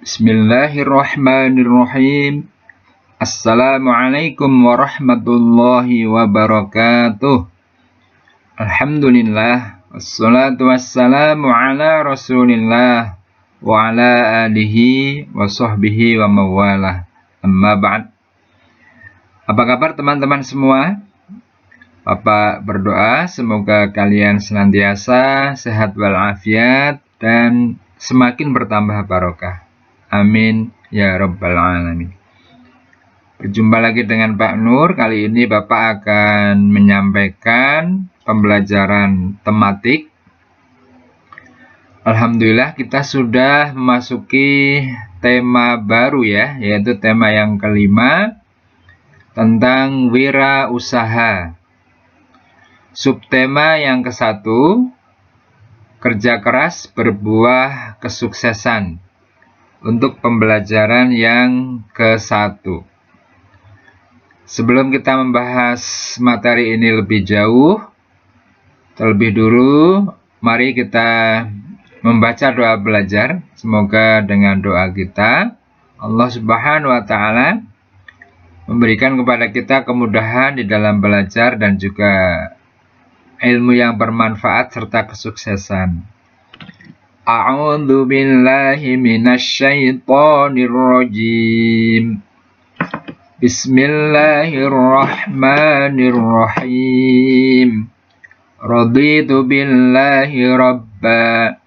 Bismillahirrahmanirrahim. Assalamualaikum warahmatullahi wabarakatuh. Alhamdulillah, wassalatu wassalamu ala rasulillah wa ala alihi wa sahbihi wa mawalah. Amma ba'd. Apa kabar teman-teman semua? Bapak berdoa semoga kalian senantiasa sehat walafiat dan semakin bertambah barokah. Amin ya rabbal alamin. Berjumpa lagi dengan Pak Nur. Kali ini Bapak akan menyampaikan pembelajaran tematik. Alhamdulillah kita sudah memasuki tema baru ya, yaitu tema yang kelima tentang wirausaha. Subtema yang ke-1, kerja keras berbuah kesuksesan. Untuk pembelajaran yang ke-1. Sebelum kita membahas materi ini lebih jauh, terlebih dulu mari kita membaca doa belajar. Semoga dengan doa kita Allah Subhanahu wa Ta'ala memberikan kepada kita kemudahan di dalam belajar dan juga ilmu yang bermanfaat serta kesuksesan. A'udzu billahi minasyaitonir rajim. Bismillahirrahmanirrahim. Raditu billahi rabba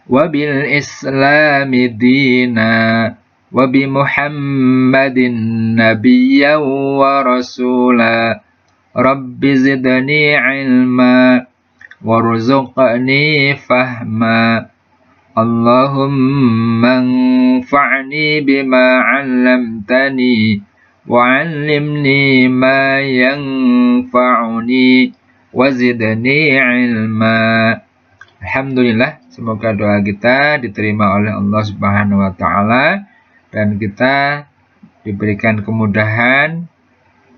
wa bil islami dina wa bi Muhammadin nabiyyan wa rasula. Rabbi zidni ilma warzuqni fahma. Allahumma anfa'ni bima 'allamtani wa 'allimni ma yanfa'uni wa zidni ilma. Alhamdulillah, semoga doa kita diterima oleh Allah Subhanahu wa Ta'ala dan kita diberikan kemudahan,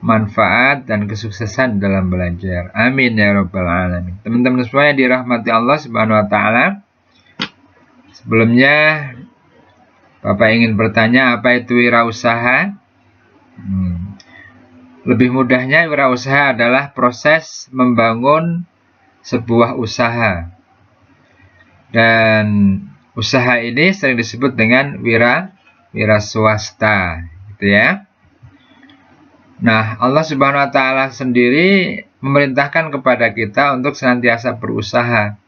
manfaat dan kesuksesan dalam belajar. Amin ya rabbal alamin. Teman-teman semua yang dirahmati Allah Subhanahu wa Ta'ala, sebelumnya Bapak ingin bertanya, apa itu wirausaha? Lebih mudahnya, wirausaha adalah proses membangun sebuah usaha. Dan usaha ini sering disebut dengan wira swasta, gitu ya. Nah, Allah Subhanahu wa Ta'ala sendiri memerintahkan kepada kita untuk senantiasa berusaha.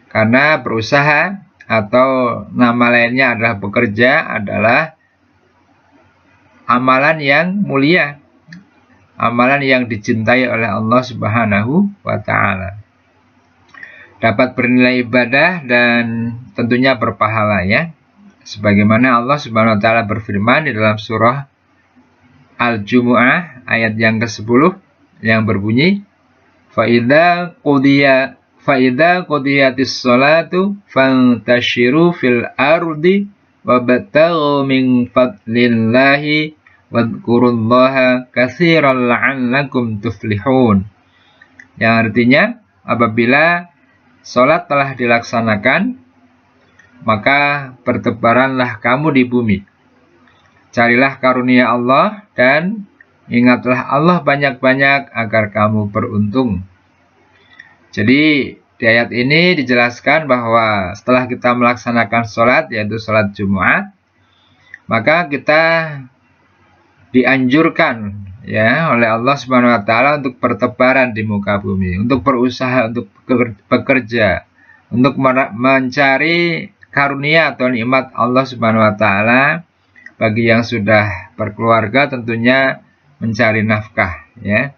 Karena berusaha atau nama lainnya adalah bekerja adalah amalan yang mulia. Amalan yang dicintai oleh Allah Subhanahu wa Ta'ala. Dapat bernilai ibadah dan tentunya berpahala ya. Sebagaimana Allah Subhanahu wa Ta'ala berfirman di dalam surah Al-Jumu'ah ayat yang ke-10 yang berbunyi Fa'idha qudiyatis sholatu fantashiru fil ardi wabtaghu min fadlillahi wadhkurullaha katsiran la'allakum tuflihun. Yang artinya, apabila sholat telah dilaksanakan, maka bertebaranlah kamu di bumi. Carilah karunia Allah dan ingatlah Allah banyak-banyak agar kamu beruntung. Jadi di ayat ini dijelaskan bahwa setelah kita melaksanakan sholat, yaitu sholat Jumat, maka kita dianjurkan ya oleh Allah Subhanahu wa Ta'ala untuk bertebaran di muka bumi, untuk berusaha, untuk bekerja, untuk mencari karunia atau nikmat Allah Subhanahu wa Ta'ala. Bagi yang sudah berkeluarga tentunya mencari nafkah ya.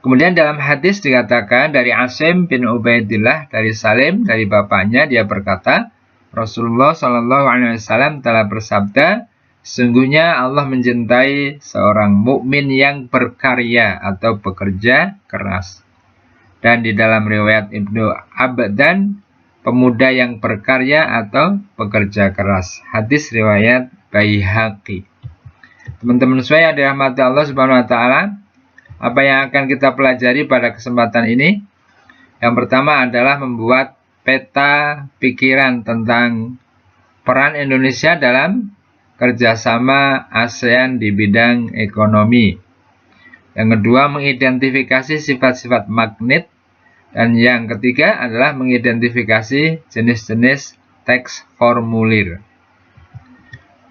Kemudian dalam hadis dikatakan dari Asim bin Ubaidillah dari Salim dari bapaknya, dia berkata, Rasulullah SAW telah bersabda, sesungguhnya Allah mencintai seorang mukmin yang berkarya atau bekerja keras. Dan di dalam riwayat Ibnu Abdan, pemuda yang berkarya atau bekerja keras. Hadis riwayat Baihaqi. Teman-teman semua yang dirahmati Allah Subhanahu wa Ta'ala, apa yang akan kita pelajari pada kesempatan ini? Yang pertama adalah membuat peta pikiran tentang peran Indonesia dalam kerjasama ASEAN di bidang ekonomi. Yang kedua, mengidentifikasi sifat-sifat magnet. Dan yang ketiga adalah mengidentifikasi jenis-jenis teks formulir.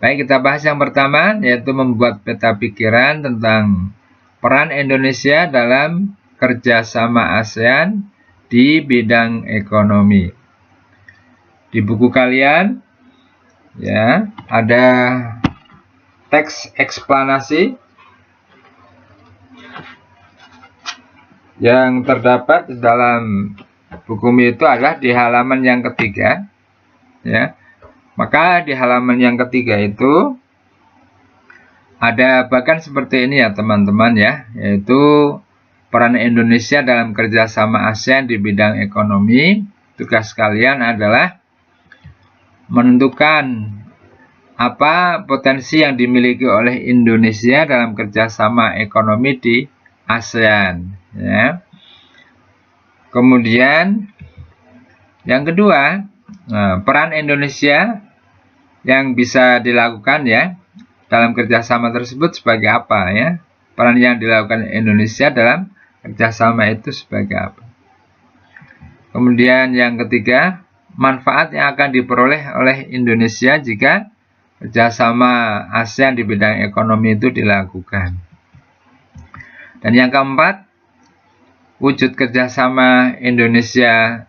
Baik, kita bahas yang pertama, yaitu membuat peta pikiran tentang peran Indonesia dalam kerjasama ASEAN di bidang ekonomi. Di buku kalian, ya, ada teks eksplanasi yang terdapat di dalam buku itu adalah di halaman yang ketiga, ya. Maka di halaman yang ketiga itu ada bahkan seperti ini ya teman-teman ya, yaitu peran Indonesia dalam kerjasama ASEAN di bidang ekonomi. Tugas kalian adalah menentukan apa potensi yang dimiliki oleh Indonesia dalam kerjasama ekonomi di ASEAN. Ya. Kemudian yang kedua, peran Indonesia yang bisa dilakukan ya dalam kerjasama tersebut sebagai apa ya? Peran yang dilakukan Indonesia dalam kerjasama itu sebagai apa? Kemudian yang ketiga, manfaat yang akan diperoleh oleh Indonesia jika kerjasama ASEAN di bidang ekonomi itu dilakukan. Dan yang keempat, wujud kerjasama Indonesia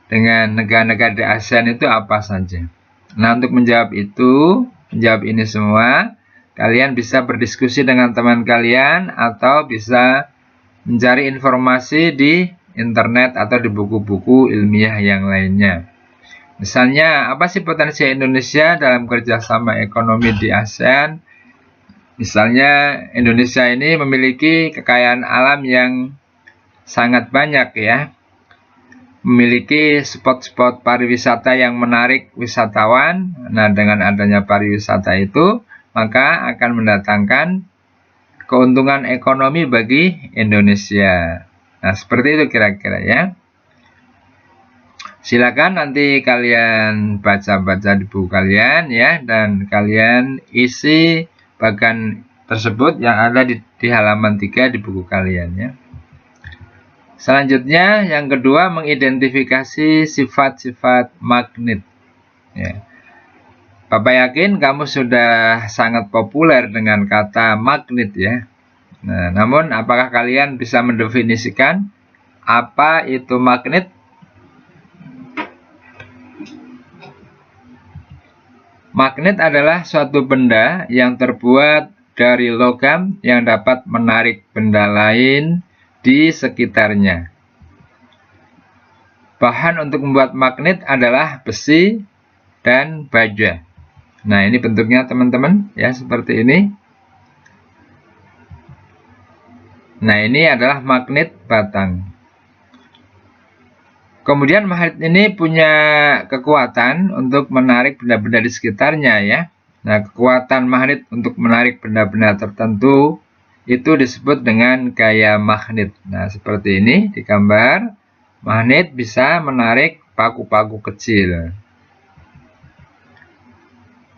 dengan negara-negara di ASEAN itu apa saja. Nah, untuk menjawab ini semua, kalian bisa berdiskusi dengan teman kalian atau bisa mencari informasi di internet atau di buku-buku ilmiah yang lainnya. Misalnya, apa sih potensi Indonesia dalam kerjasama ekonomi di ASEAN? Misalnya, Indonesia ini memiliki kekayaan alam yang sangat banyak ya. Memiliki spot-spot pariwisata yang menarik wisatawan. Nah, dengan adanya pariwisata itu, maka akan mendatangkan keuntungan ekonomi bagi Indonesia. Nah, seperti itu kira-kira ya. Silakan nanti kalian baca-baca di buku kalian ya, dan kalian isi bagian tersebut yang ada di halaman 3 di buku kalian ya. Selanjutnya, yang kedua, mengidentifikasi sifat-sifat magnet. Ya. Bapak yakin kamu sudah sangat populer dengan kata magnet ya. Nah, namun apakah kalian bisa mendefinisikan apa itu magnet? Magnet adalah suatu benda yang terbuat dari logam yang dapat menarik benda lain di sekitarnya. Bahan untuk membuat magnet adalah besi dan baja. Nah, ini bentuknya teman-teman ya, seperti ini. Nah, ini adalah magnet batang. Kemudian magnet ini punya kekuatan untuk menarik benda-benda di sekitarnya ya. Nah, kekuatan magnet untuk menarik benda-benda tertentu itu disebut dengan gaya magnet. Nah, seperti ini di gambar, magnet bisa menarik paku-paku kecil.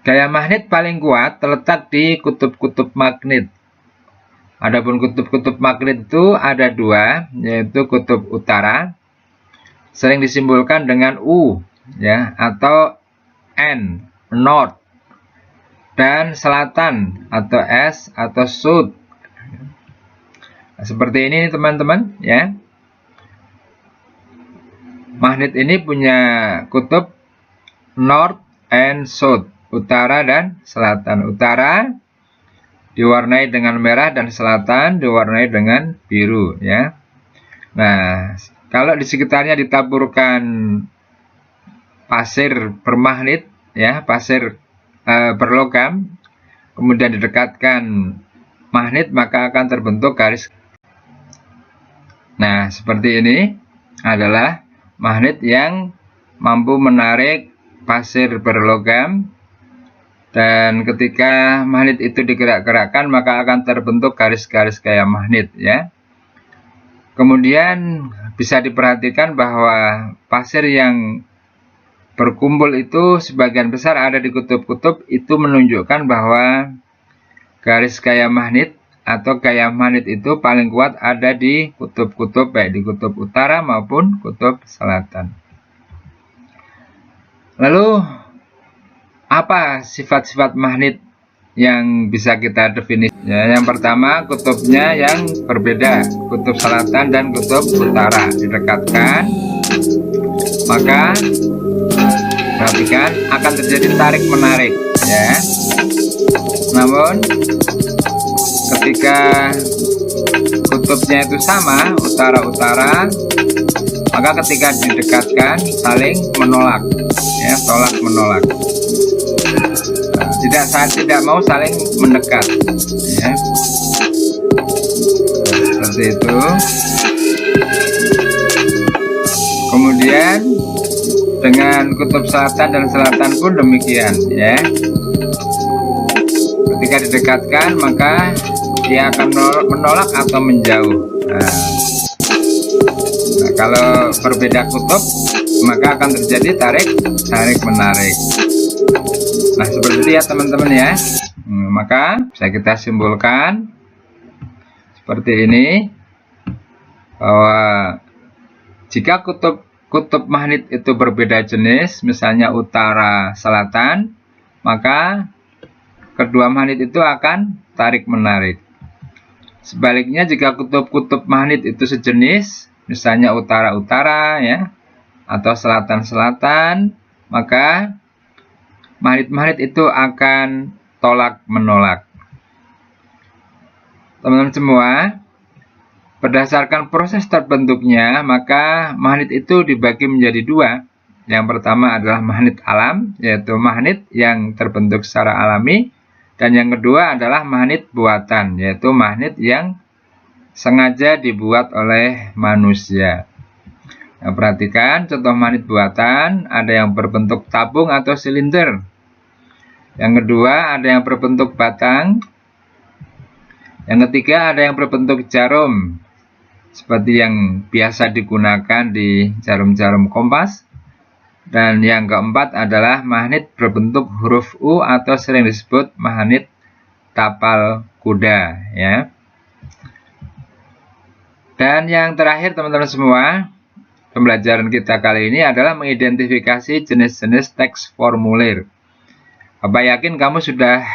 Gaya magnet paling kuat terletak di kutub-kutub magnet. Adapun kutub-kutub magnet itu ada dua, yaitu kutub utara, sering disimbolkan dengan U, ya, atau N, North, dan selatan, atau S, atau South. Nah, seperti ini teman-teman ya. Magnet ini punya kutub North and South, utara dan selatan. Utara diwarnai dengan merah dan selatan diwarnai dengan biru ya. Nah, kalau di sekitarnya ditaburkan pasir bermagnet ya, pasir berlogam, kemudian didekatkan magnet, maka akan terbentuk garis. Nah, seperti ini adalah magnet yang mampu menarik pasir berlogam, dan ketika magnet itu digerak-gerakkan maka akan terbentuk garis-garis kayak magnet ya. Kemudian bisa diperhatikan bahwa pasir yang berkumpul itu sebagian besar ada di kutub-kutub, itu menunjukkan bahwa garis gaya magnet atau gaya magnet itu paling kuat ada di kutub-kutub, baik di kutub utara maupun kutub selatan. Lalu apa sifat-sifat magnet yang bisa kita definisi? Ya, yang pertama, kutubnya yang berbeda, kutub selatan dan kutub utara didekatkan, maka perhatikan akan terjadi tarik menarik, ya. Namun ketika kutubnya itu sama, utara-utara, maka ketika didekatkan saling menolak, ya, tolak menolak. Tidak mau saling mendekat, ya. Seperti itu. Kemudian dengan kutub selatan dan selatan pun demikian, ya. Ketika didekatkan maka dia akan menolak atau menjauh. Nah, kalau berbeda kutub maka akan terjadi tarik menarik. Nah, seperti itu ya teman-teman, ya. Maka bisa kita simpulkan seperti ini, bahwa jika kutub magnet itu berbeda jenis, misalnya utara selatan, maka kedua magnet itu akan tarik menarik. Sebaliknya jika kutub-kutub magnet itu sejenis, misalnya utara-utara, ya, atau selatan-selatan, maka magnet-magnet itu akan tolak menolak. Teman-teman semua, berdasarkan proses terbentuknya, maka magnet itu dibagi menjadi dua. Yang pertama adalah magnet alam, yaitu magnet yang terbentuk secara alami. Dan yang kedua adalah magnet buatan, yaitu magnet yang sengaja dibuat oleh manusia. Nah, perhatikan contoh magnet buatan, ada yang berbentuk tabung atau silinder. Yang kedua ada yang berbentuk batang. Yang ketiga ada yang berbentuk jarum, seperti yang biasa digunakan di jarum-jarum kompas. Dan yang keempat adalah magnet berbentuk huruf U atau sering disebut magnet tapal kuda, ya. Dan yang terakhir teman-teman semua, pembelajaran kita kali ini adalah mengidentifikasi jenis-jenis teks formulir. Bapak yakin kamu sudah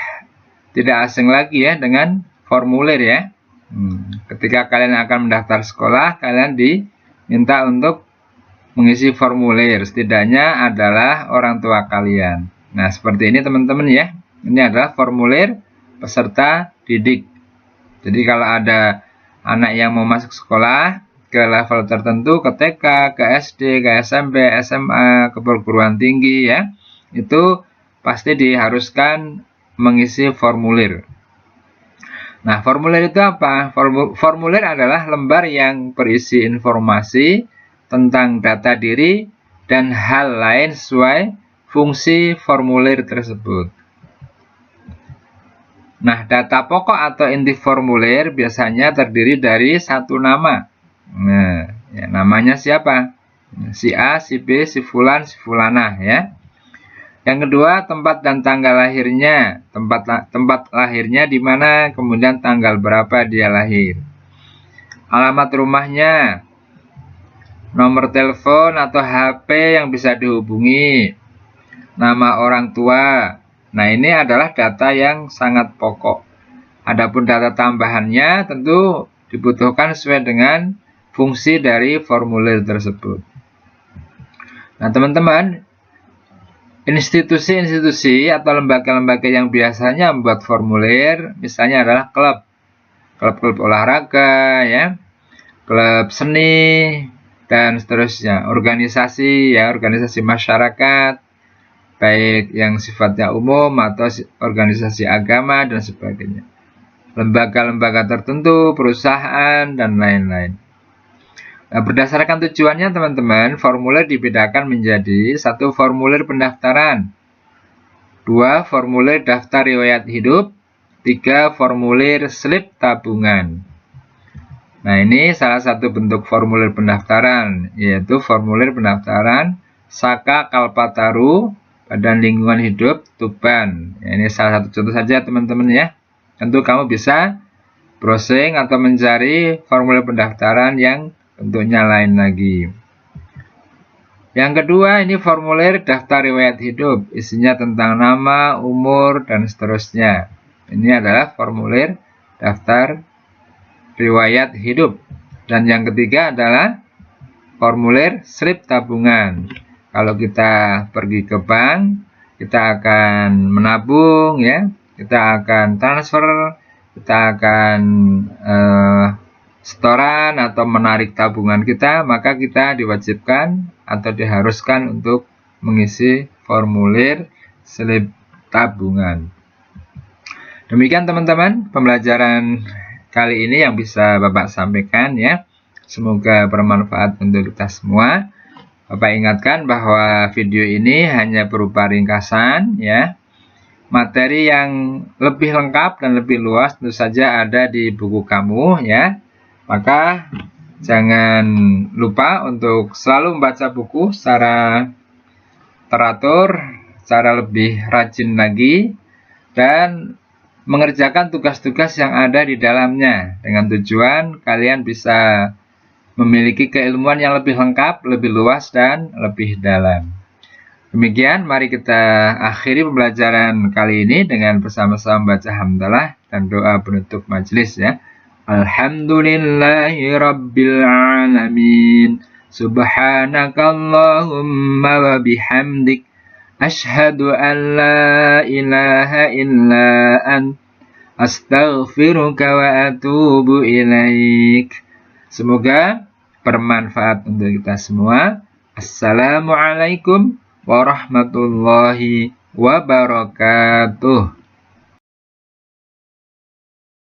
tidak asing lagi, ya, dengan formulir, ya. Ketika kalian akan mendaftar sekolah, kalian diminta untuk mengisi formulir, setidaknya adalah orang tua kalian. Nah, seperti ini teman-teman, ya. Ini adalah formulir peserta didik. Jadi kalau ada anak yang mau masuk sekolah ke level tertentu, ke TK, ke SD, ke SMP, SMA, ke perguruan tinggi, ya, itu pasti diharuskan mengisi formulir. Nah, formulir itu apa? Formulir adalah lembar yang berisi informasi tentang data diri dan hal lain sesuai fungsi formulir tersebut. Nah, data pokok atau inti formulir biasanya terdiri dari satu nama. Nah, ya, namanya siapa? Si A, si B, si Fulan, si Fulanah, ya. Yang kedua, tempat dan tanggal lahirnya. Tempat lahirnya di mana, kemudian tanggal berapa dia lahir. Alamat rumahnya, nomor telepon atau HP yang bisa dihubungi, nama orang tua. Nah, ini adalah data yang sangat pokok. Adapun data tambahannya tentu dibutuhkan sesuai dengan fungsi dari formulir tersebut. Nah, teman-teman, institusi-institusi atau lembaga-lembaga yang biasanya membuat formulir, misalnya adalah klub olahraga, ya, klub seni, dan seterusnya. Organisasi, ya, organisasi masyarakat, baik yang sifatnya umum atau organisasi agama dan sebagainya. Lembaga-lembaga tertentu, perusahaan, dan lain-lain. Nah, berdasarkan tujuannya teman-teman, formulir dibedakan menjadi 1. Formulir pendaftaran, 2. Formulir daftar riwayat hidup, 3. Formulir slip tabungan. Nah, ini salah satu bentuk formulir pendaftaran, yaitu formulir pendaftaran Saka Kalpataru, Badan Lingkungan Hidup Tuban. Ya, ini salah satu contoh saja teman-teman ya. Tentu kamu bisa browsing atau mencari formulir pendaftaran yang bentuknya lain lagi. Yang kedua, ini formulir daftar riwayat hidup. Isinya tentang nama, umur, dan seterusnya. Ini adalah formulir daftar riwayat hidup. Dan yang ketiga adalah formulir slip tabungan. Kalau kita pergi ke bank, kita akan menabung ya, kita akan transfer, kita akan setoran atau menarik tabungan kita, maka kita diwajibkan atau diharuskan untuk mengisi formulir slip tabungan. Demikian teman-teman pembelajaran kali ini yang bisa Bapak sampaikan ya. Semoga bermanfaat untuk kita semua. Bapak ingatkan bahwa video ini hanya berupa ringkasan ya. Materi yang lebih lengkap dan lebih luas tentu saja ada di buku kamu ya. Maka jangan lupa untuk selalu membaca buku secara teratur, secara lebih rajin lagi, dan mengerjakan tugas-tugas yang ada di dalamnya dengan tujuan kalian bisa memiliki keilmuan yang lebih lengkap, lebih luas, dan lebih dalam. Demikian, mari kita akhiri pembelajaran kali ini dengan bersama-sama membaca hamdalah dan doa penutup majelis ya. Alhamdulillahi Rabbil Alamin. Subhanakallahumma wa bihamdik. Ashhadu an la ilaha illa ant. Astaghfiruka wa atubu ilaik. Semoga bermanfaat untuk kita semua. Assalamualaikum warahmatullahi wabarakatuh.